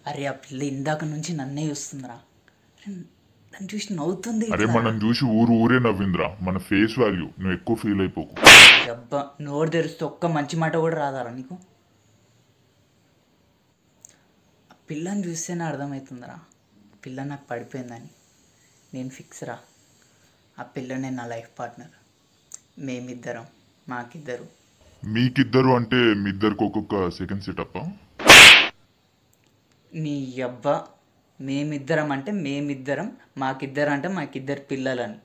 అరే ఆ పిల్ల ఇందాక నుంచి నన్నే చూస్తుందిరా. అరే, నన్ను చూసి నవ్వుతుంది. అరే మనం చూసి ఊరే నవ్విందిరా. మన ఫేస్ వాల్యూ నువ్వు ఎక్కువ ఫీల్ అయిపోకు. అబ్బా నోరు తెరిస్తే ఒక్క మంచి మాట కూడా రాదారా నీకు? ఆ పిల్లని చూస్తేనే అర్థమవుతుందిరా, పిల్ల నాకు పడిపోయిందని. నేను ఫిక్స్ రా, ఆ పిల్లనే నా లైఫ్ పార్ట్నర్. మేమిద్దరం, మాకిద్దరు. మీకిద్దరు అంటే మీ ఇద్దరికి ఒక్కొక్క సెకండ్ సెటప్. నీ అబ్బా, మేమిద్దరం అంటే మేమిద్దరం, మాకిద్దరం అంటే మాకిద్దరు పిల్లలని.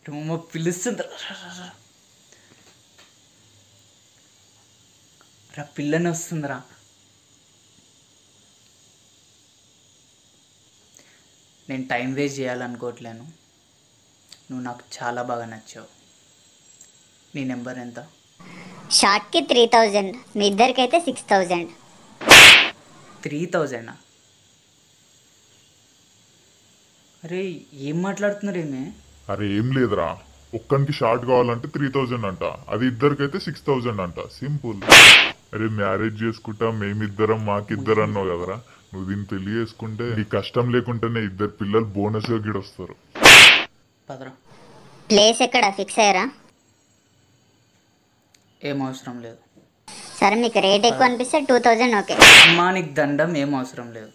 రూమ పిలుస్తుంది రా, పిల్లని వస్తుందిరా. నేను టైం వేస్ట్ చేయాలనుకోవట్లేను. నువ్వు నాకు చాలా బాగా నచ్చావు. నీ నెంబర్ ఎంత? షార్ట్కి 3000, మీ ఇద్దరికైతే 6000. 3000? అరే ఏం మాట్లాడుతున్నారేమే? అరే ఏం లేదురా, ఒక్కనికి షార్ట్ కావాలంటే 3000 అంట, అది ఇద్దరికైతే 6000 అంట. సింపుల్. అరే మ్యారేజ్ చేసుకుంటా మేమిద్దరం మాకిద్దరు అన్నావు కదరా, నువ్వు దీన్ని పెళ్లి చేసుకుంటే నీ కష్టం లేకుండానే ఇద్దరు పిల్లలు బోనస్ గా గిడొస్తారు. పదరా. ప్లేస్ ఎక్కడ ఫిక్స్ అయ్యారా? ఏం అవసరం లేదు. సరే మీకు రేట్ ఎక్కువ అనిపిస్తే 2000 ఓకే. అమ్మా నీకు దండం, ఏం అవసరం లేదు.